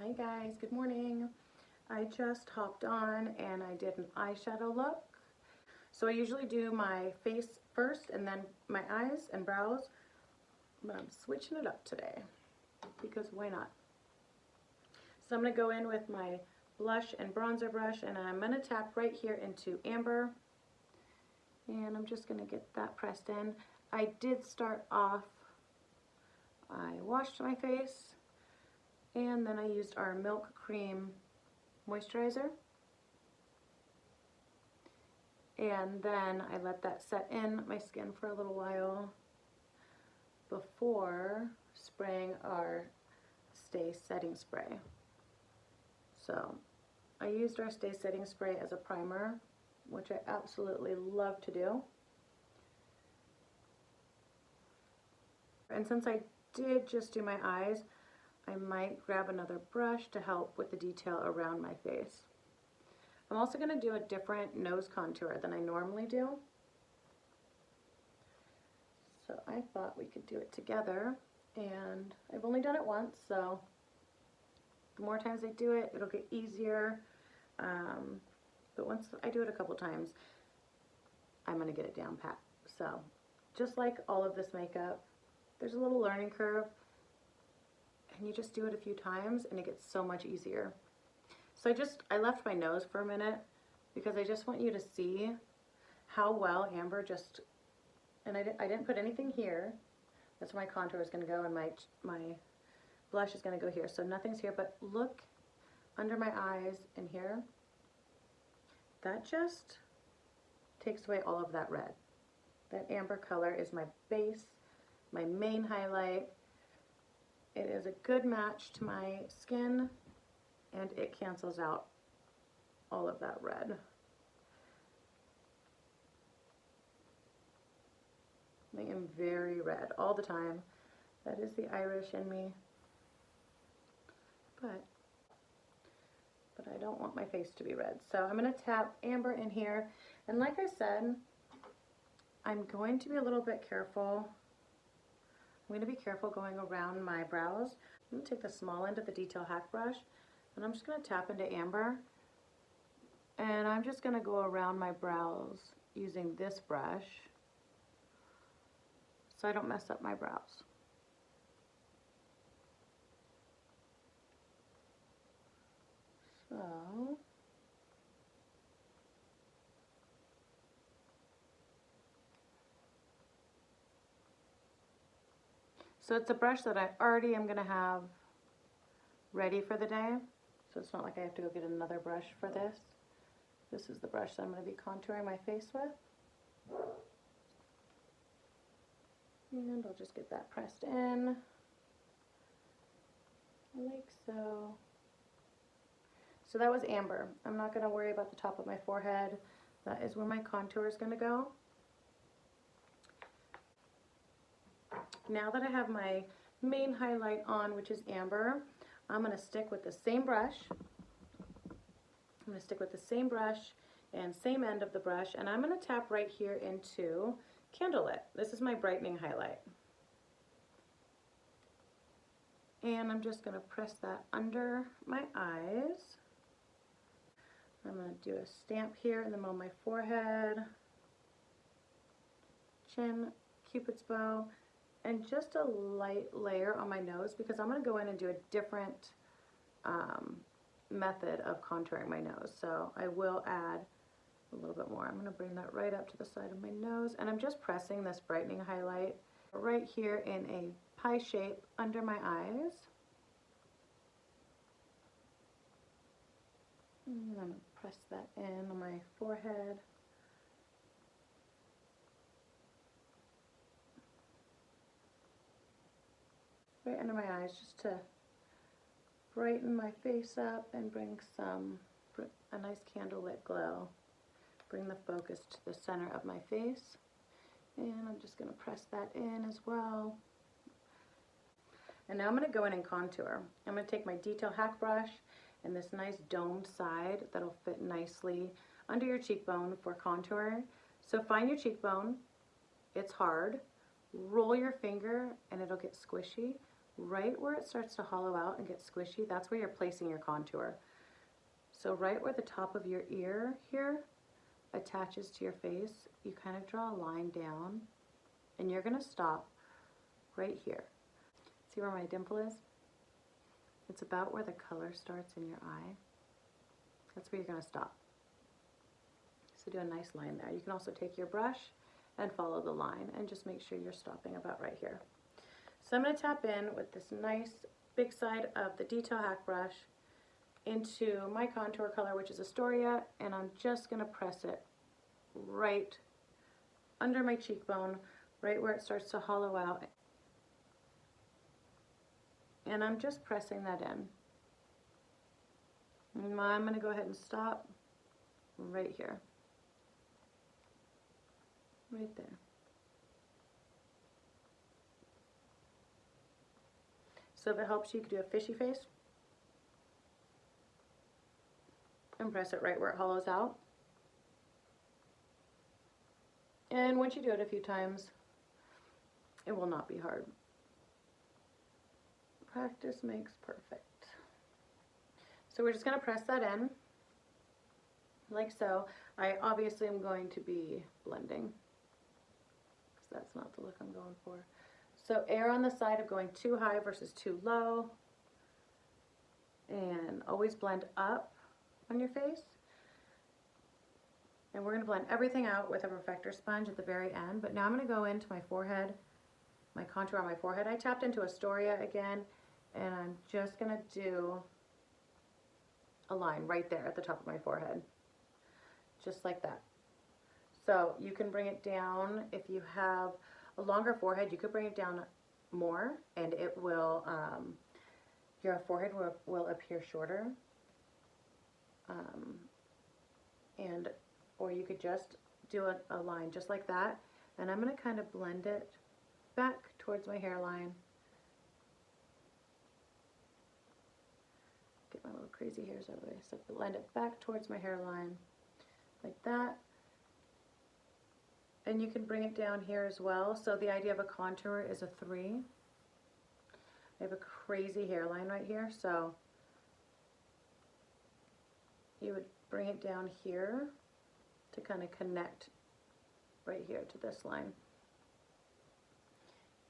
Hi guys, good morning. I just hopped on and I did an eyeshadow look. So I usually do my face first and then my eyes and brows, but I'm switching it up today because why not? So I'm going to go in with my blush and bronzer brush and I'm going to tap right here into Amber and I'm just going to get that pressed in. I did start off, I washed my face and then I used our Milk Cream moisturizer. And then I let that set in my skin for a little while before spraying our Stay Setting Spray. So I used our Stay Setting Spray as a primer, which I absolutely love to do. And since I did just do my eyes, I might grab another brush to help with the detail around my face. I'm also going to do a different nose contour than I normally do. So I thought we could do it together, and I've only done it once, so the more times I do it, it'll get easier. But once I do it a couple times, I'm going to get it down pat. So just like all of this makeup, there's a little learning curve, and you just do it a few times and it gets so much easier. So I left my nose for a minute because I just want you to see how well Amber just, and I didn't put anything here. That's where my contour is going to go, and my blush is going to go here. So nothing's here, but look under my eyes and here. That just takes away all of that red. That amber color is my base, my main highlight. It is a good match to my skin, and it cancels out all of that red. I am very red all the time. That is the Irish in me. But I don't want my face to be red. So I'm going to tap Amber in here. And like I said, I'm going to be a little bit careful. I'm going to be careful going around my brows. I'm going to take the small end of the Detail Hack brush, and I'm just going to tap into Amber. And I'm just going to go around my brows using this brush so I don't mess up my brows. So it's a brush that I already am going to have ready for the day. So it's not like I have to go get another brush for this. This is the brush that I'm going to be contouring my face with. And I'll just get that pressed in, like so. So that was Amber. I'm not going to worry about the top of my forehead. That is where my contour is going to go. Now that I have my main highlight on, which is Amber, I'm going to stick with the same brush. I'm going to stick with the same brush and same end of the brush, and I'm going to tap right here into Candlelit. This is my brightening highlight. And I'm just going to press that under my eyes. I'm going to do a stamp here in the middle of my forehead, chin, Cupid's bow, and just a light layer on my nose because I'm going to go in and do a different method of contouring my nose. So I will add a little bit more. I'm going to bring that right up to the side of my nose, and I'm just pressing this brightening highlight right here in a pie shape under my eyes. And I'm going to press that in on my forehead. Right under my eyes, just to brighten my face up and bring a nice candlelit glow. Bring the focus to the center of my face. And I'm just going to press that in as well. And now I'm going to go in and contour. I'm going to take my Detail Hack brush and this nice domed side that'll fit nicely under your cheekbone for contouring. So find your cheekbone. It's hard. Roll your finger and it'll get squishy. right where it starts to hollow out and get squishy, that's where you're placing your contour. So right where the top of your ear here attaches to your face, you kind of draw a line down and you're gonna stop right here. See where my dimple is? It's about where the color starts in your eye. That's where you're gonna stop. So do a nice line there. You can also take your brush and follow the line and just make sure you're stopping about right here. So I'm gonna tap in with this nice big side of the Detail Hack brush into my contour color, which is Astoria, and I'm just gonna press it right under my cheekbone, right where it starts to hollow out. And I'm just pressing that in. And I'm gonna go ahead and stop right here. Right there. So if it helps you, could do a fishy face and press it right where it hollows out. And once you do it a few times, it will not be hard. Practice makes perfect. So we're just going to press that in like so. I obviously am going to be blending because that's not the look I'm going for. So err on the side of going too high versus too low, and always blend up on your face. And we're going to blend everything out with a perfector sponge at the very end. But now I'm going to go into my forehead, my contour on my forehead. I tapped into Astoria again, and I'm just going to do a line right there at the top of my forehead, just like that. So you can bring it down. If you have a longer forehead, you could bring it down more, and it will, your forehead will appear shorter. Or you could just do a line just like that, and I'm going to kind of blend it back towards my hairline. Get my little crazy hairs out of the way. So blend it back towards my hairline like that. And you can bring it down here as well. So the idea of a contour is a 3. I have a crazy hairline right here, so you would bring it down here to kind of connect right here to this line.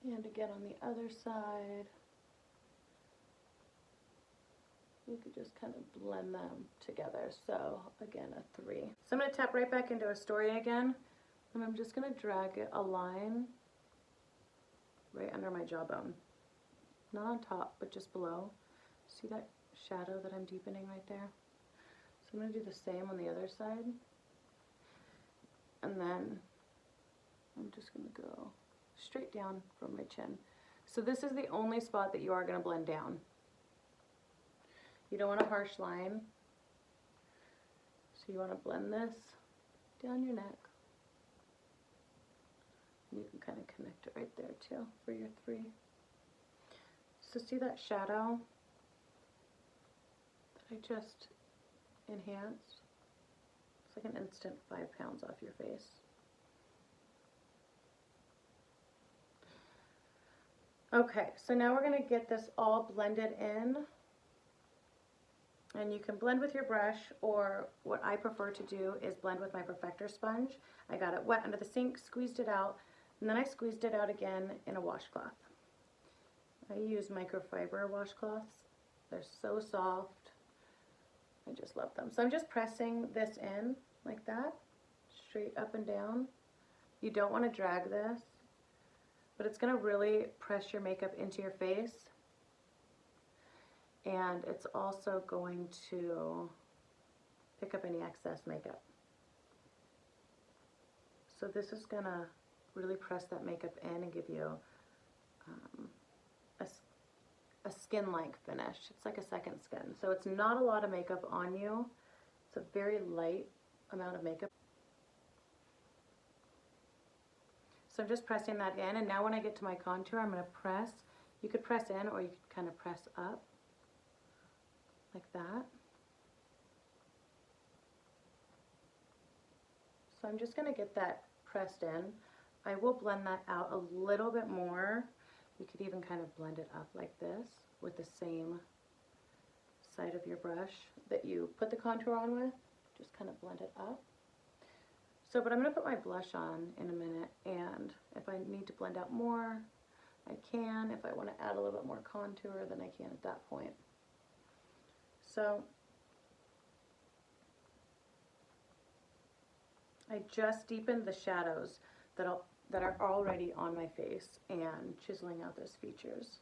And again on the other side, you could just kind of blend them together. So again, a 3. So I'm going to tap right back into Astoria again, and I'm just going to drag a line right under my jawbone. Not on top, but just below. See that shadow that I'm deepening right there? So I'm going to do the same on the other side. And then I'm just going to go straight down from my chin. So this is the only spot that you are going to blend down. You don't want a harsh line. So you want to blend this down your neck. You can kind of connect it right there too for your 3. So see that shadow that I just enhanced? It's like an instant 5 pounds off your face. Okay, so now we're going to get this all blended in. And you can blend with your brush, or what I prefer to do is blend with my perfector sponge. I got it wet under the sink, squeezed it out, and then I squeezed it out again in a washcloth. I use microfiber washcloths. They're so soft. I just love them. So I'm just pressing this in like that, straight up and down. You don't want to drag this, but it's going to really press your makeup into your face. And it's also going to pick up any excess makeup. So this is going to really press that makeup in and give you a skin-like finish. It's like a second skin. So it's not a lot of makeup on you. It's a very light amount of makeup. So I'm just pressing that in, and now when I get to my contour, I'm going to press. You could press in, or you could kind of press up like that. So I'm just going to get that pressed in. I will blend that out a little bit more You could even kind of blend it up like this with the same side of your brush that you put the contour on with. Just kind of blend it up. So, but I'm going to put my blush on in a minute, and if I need to blend out more, I can. If I want to add a little bit more contour, then I can at that point. So, I just deepened the shadows that are already on my face and chiseling out those features.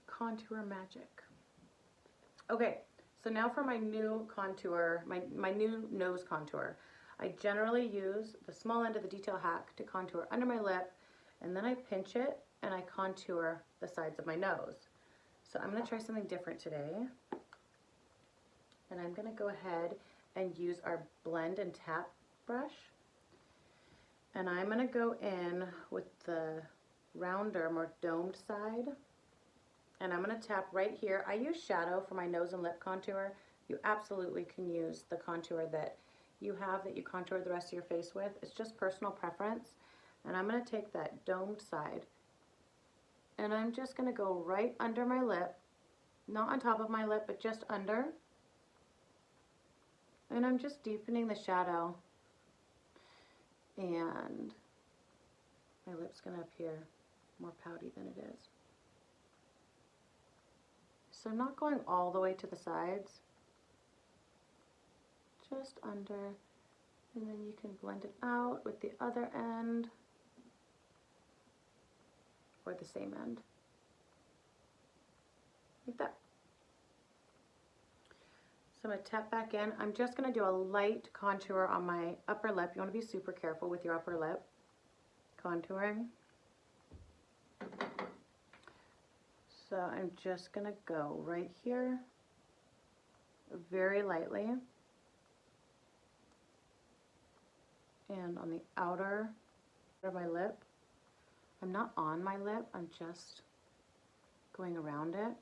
Contour magic. Okay, so now for my new contour, my new nose contour. I generally use the small end of the detail hack to contour under my lip, and then I pinch it and I contour the sides of my nose. So I'm going to try something different today, and I'm going to go ahead and use our blend and tap brush, and I'm going to go in with the rounder, more domed side, and I'm going to tap right here. I use shadow for my nose and lip contour. You absolutely can use the contour that you have that you contour the rest of your face with. It's just personal preference. And I'm going to take that domed side, and I'm just going to go right under my lip, not on top of my lip, but just under. And I'm just deepening the shadow, and my lip's going to appear more pouty than it is. So I'm not going all the way to the sides, just under, and then you can blend it out with the other end or the same end, like that. So I'm going to tap back in. I'm just going to do a light contour on my upper lip. You want to be super careful with your upper lip contouring. So I'm just going to go right here very lightly, and on the outer of my lip. I'm not on my lip, I'm just going around it.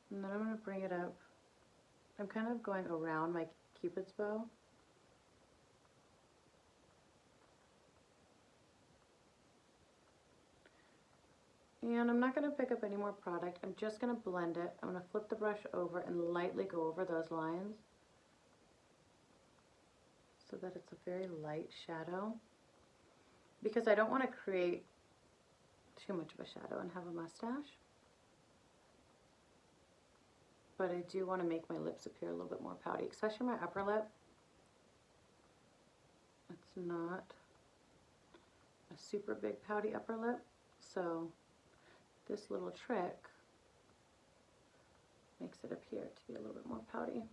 And then I'm going to bring it up. I'm kind of going around my Cupid's bow. And I'm not going to pick up any more product. I'm just going to blend it. I'm going to flip the brush over and lightly go over those lines so that it's a very light shadow, because I don't want to create too much of a shadow and have a mustache. But I do want to make my lips appear a little bit more pouty, especially my upper lip. It's not a super big pouty upper lip, so this little trick makes it appear to be a little bit more pouty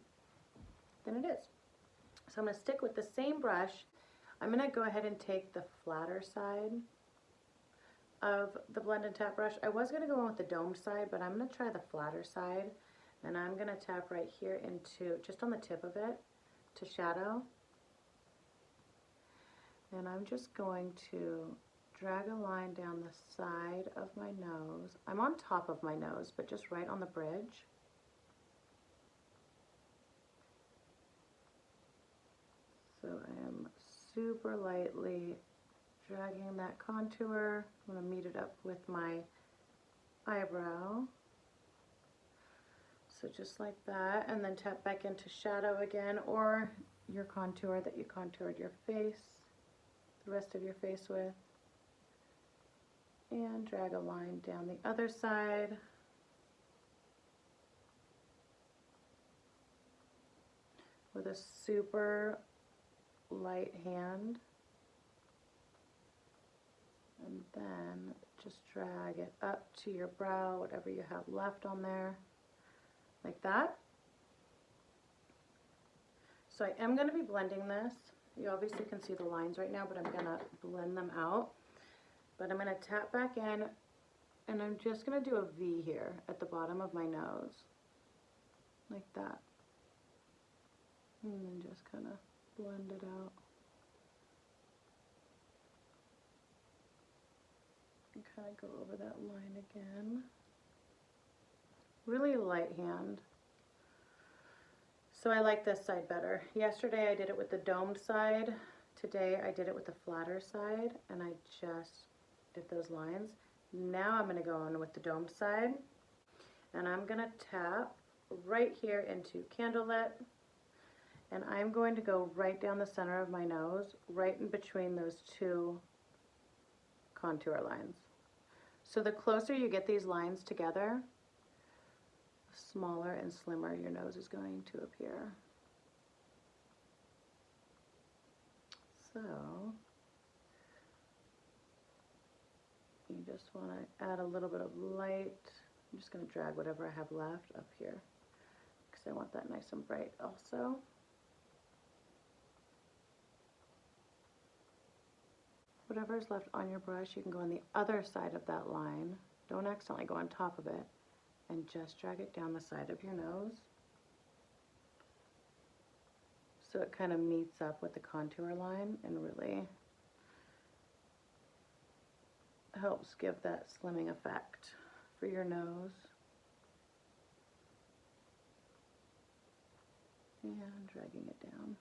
than it is. So I'm going to stick with the same brush. I'm going to go ahead and take the flatter side of the blend and tap brush. I was going to go in with the domed side, but I'm going to try the flatter side, and I'm going to tap right here into, just on the tip of it, to shadow. And I'm just going to drag a line down the side of my nose. I'm on top of my nose, but just right on the bridge. So I am super lightly dragging that contour. I'm going to meet it up with my eyebrow. So just like that, and then tap back into shadow again, or your contour that you contoured your face, the rest of your face with. And drag a line down the other side. With a super light hand. And then just drag it up to your brow, whatever you have left on there, like that. So I am going to be blending this. You obviously can see the lines right now, but I'm going to blend them out. But I'm going to tap back in, and I'm just going to do a V here at the bottom of my nose, like that. And then just kind of blend it out. And kind of go over that line again. Really light hand. So I like this side better. Yesterday I did it with the domed side. Today I did it with the flatter side, and I just did those lines. Now I'm going to go in with the domed side, and I'm going to tap right here into Candlelit, and I'm going to go right down the center of my nose, right in between those two contour lines. So the closer you get these lines together, the smaller and slimmer your nose is going to appear. So you just want to add a little bit of light. I'm just going to drag whatever I have left up here because I want that nice and bright also. Whatever is left on your brush, you can go on the other side of that line. Don't accidentally go on top of it, and just drag it down the side of your nose so it kind of meets up with the contour line and really helps give that slimming effect for your nose. And dragging it down.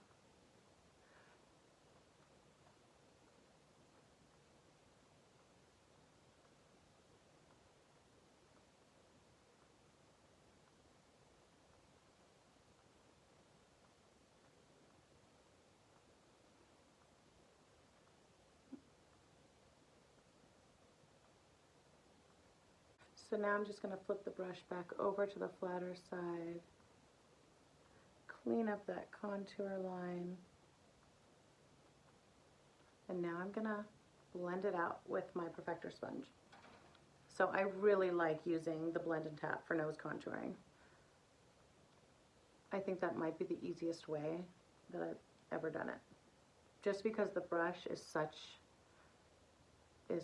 So now I'm just going to flip the brush back over to the flatter side, clean up that contour line, and now I'm going to blend it out with my Perfector sponge. So I really like using the blend and tap for nose contouring. I think that might be the easiest way that I've ever done it, just because the brush is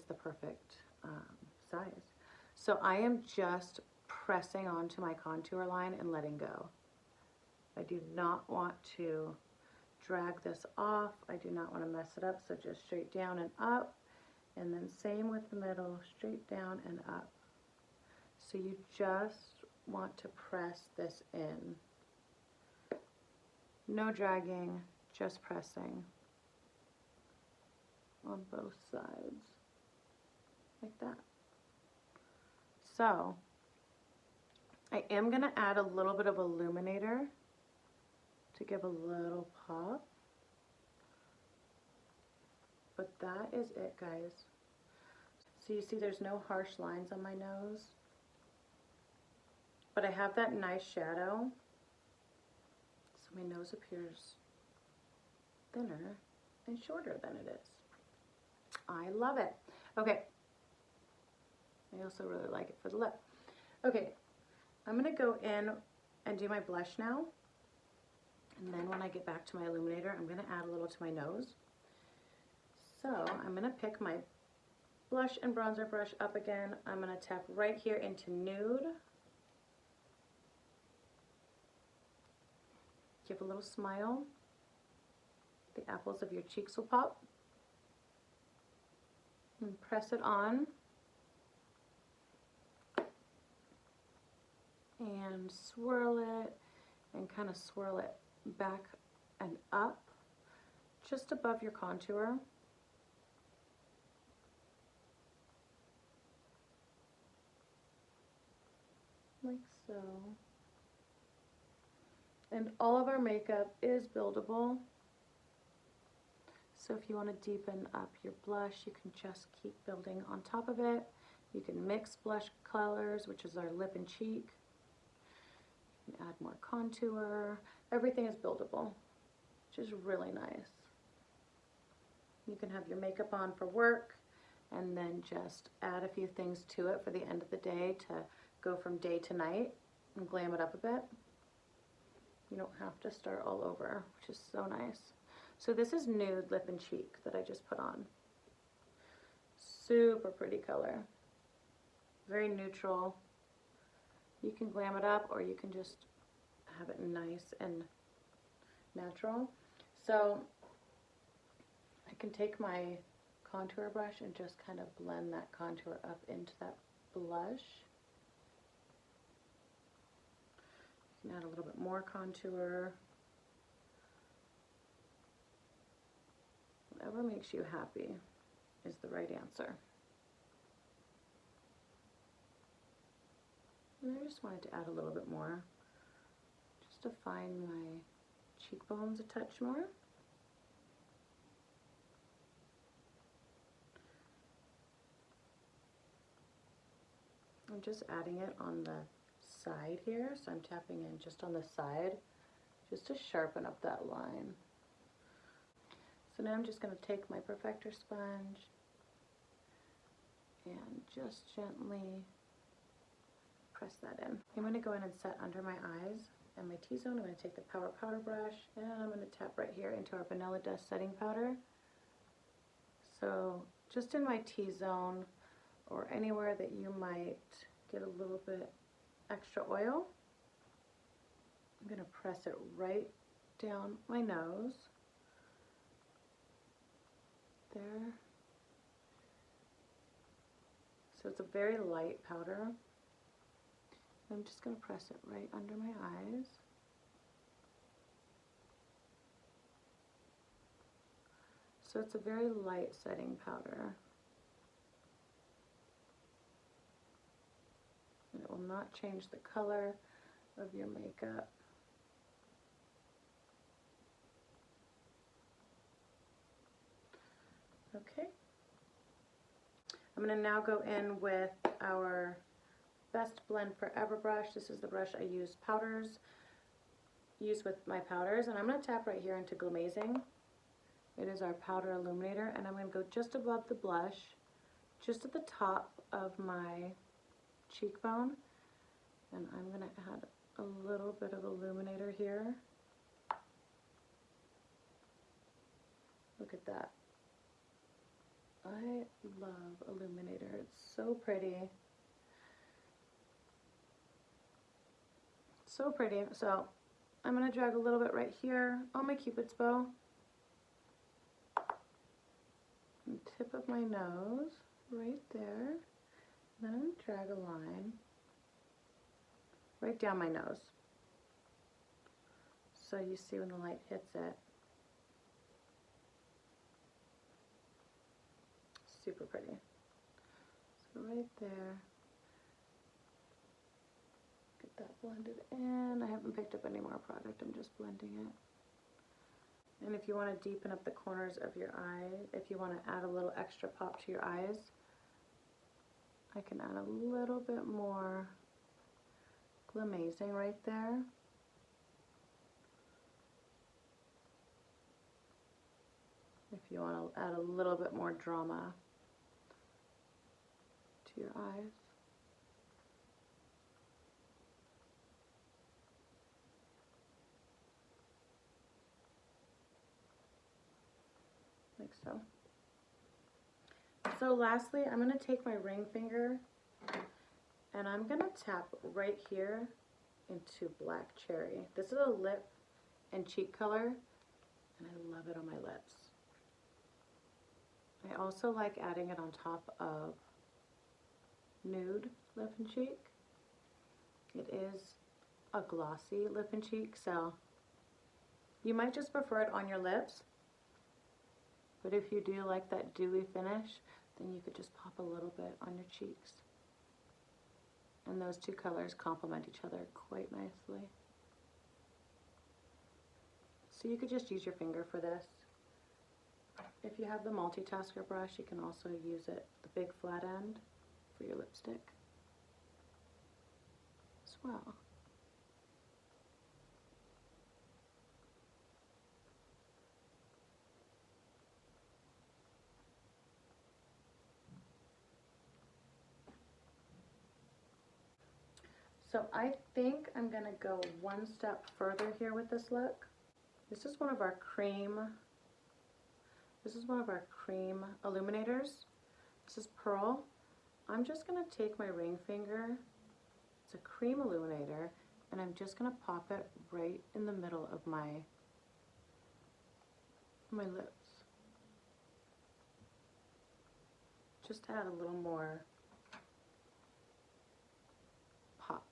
the perfect size. So I am just pressing onto my contour line and letting go. I do not want to drag this off. I do not want to mess it up, so just straight down and up, and then same with the middle, straight down and up. So you just want to press this in. No dragging, just pressing on both sides, like that. So I am going to add a little bit of illuminator to give a little pop. But that is it, guys. So you see there's no harsh lines on my nose, but I have that nice shadow, so my nose appears thinner and shorter than it is. I love it. Okay. I also really like it for the lip. Okay, I'm going to go in and do my blush now. And then when I get back to my illuminator, I'm going to add a little to my nose. So I'm going to pick my blush and bronzer brush up again. I'm going to tap right here into Nude. Give a little smile. The apples of your cheeks will pop. And press it on. And swirl it and kind of swirl it back and up just above your contour. Like so. And all of our makeup is buildable. So if you want to deepen up your blush, you can just keep building on top of it. You can mix blush colors, which is our lip and cheek. You can add more contour. Everything is buildable, which is really nice. You can have your makeup on for work and then just add a few things to it for the end of the day to go from day to night and glam it up a bit. You don't have to start all over, which is so nice. So this is Nude Lip and Cheek that I just put on. Super pretty color. Very neutral. You can glam it up or you can just have it nice and natural. So I can take my contour brush and just kind of blend that contour up into that blush. You can add a little bit more contour. Whatever makes you happy is the right answer. And I just wanted to add a little bit more, just to find my cheekbones a touch more. I'm just adding it on the side here, so I'm tapping in just on the side, just to sharpen up that line. So now I'm just going to take my perfector sponge and just gently press that in. I'm going to go in and set under my eyes and my T-zone. I'm going to take the Power Powder brush and I'm going to tap right here into our Vanilla Dust setting powder. So just in my T-zone or anywhere that you might get a little bit extra oil, I'm going to press it right down my nose. There. So it's a very light powder. I'm just going to press it right under my eyes. So it's a very light setting powder. And it will not change the color of your makeup. Okay. I'm going to now go in with our Best Blend Forever brush. This is the brush I use with my powders, and I'm going to tap right here into Glamazing. It is our powder illuminator, and I'm going to go just above the blush, just at the top of my cheekbone, and I'm going to add a little bit of illuminator here. Look at that. I love illuminator. It's so pretty. So pretty. So I'm going to drag a little bit right here on my Cupid's bow. And tip of my nose right there. Then I'm going to drag a line right down my nose. So you see when the light hits it. Super pretty. So right there. Get that blended in. I haven't picked up any more product, I'm just blending it. And if you want to deepen up the corners of your eye, if you want to add a little extra pop to your eyes, I can add a little bit more Glamazing right there. If you want to add a little bit more drama to your eyes. Like so. So lastly, I'm going to take my ring finger and I'm going to tap right here into Black Cherry. This is a lip and cheek color, and I love it on my lips. I also like adding it on top of nude lip and cheek. It is a glossy lip and cheek, so you might just prefer it on your lips, but if you do like that dewy finish, then you could just pop a little bit on your cheeks. And those two colors complement each other quite nicely. So you could just use your finger for this. If you have the multitasker brush, you can also use it, the big flat end, for your lipstick as well. So I think I'm going to go one step further here with this look. This is one of our cream illuminators. This is Pearl. I'm just going to take my ring finger, it's a cream illuminator, and I'm just going to pop it right in the middle of my lips. Just to add a little more pop.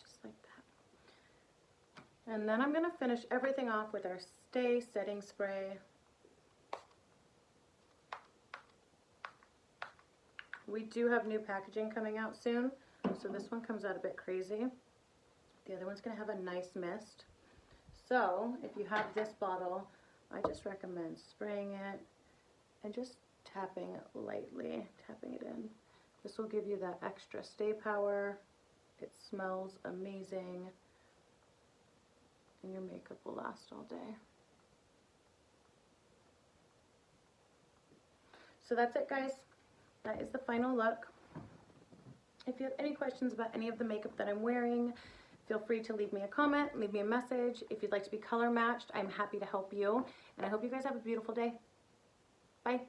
Just like that. And then I'm going to finish everything off with our Stay Setting Spray. We do have new packaging coming out soon, so this one comes out a bit crazy. The other one's going to have a nice mist. So if you have this bottle, I just recommend spraying it and just tapping lightly, tapping it in. This will give you that extra stay power. It smells amazing, and your makeup will last all day. So that's it, guys. That is the final look. If you have any questions about any of the makeup that I'm wearing, feel free to leave me a comment, leave me a message. If you'd like to be color matched, I'm happy to help you. And I hope you guys have a beautiful day. Bye.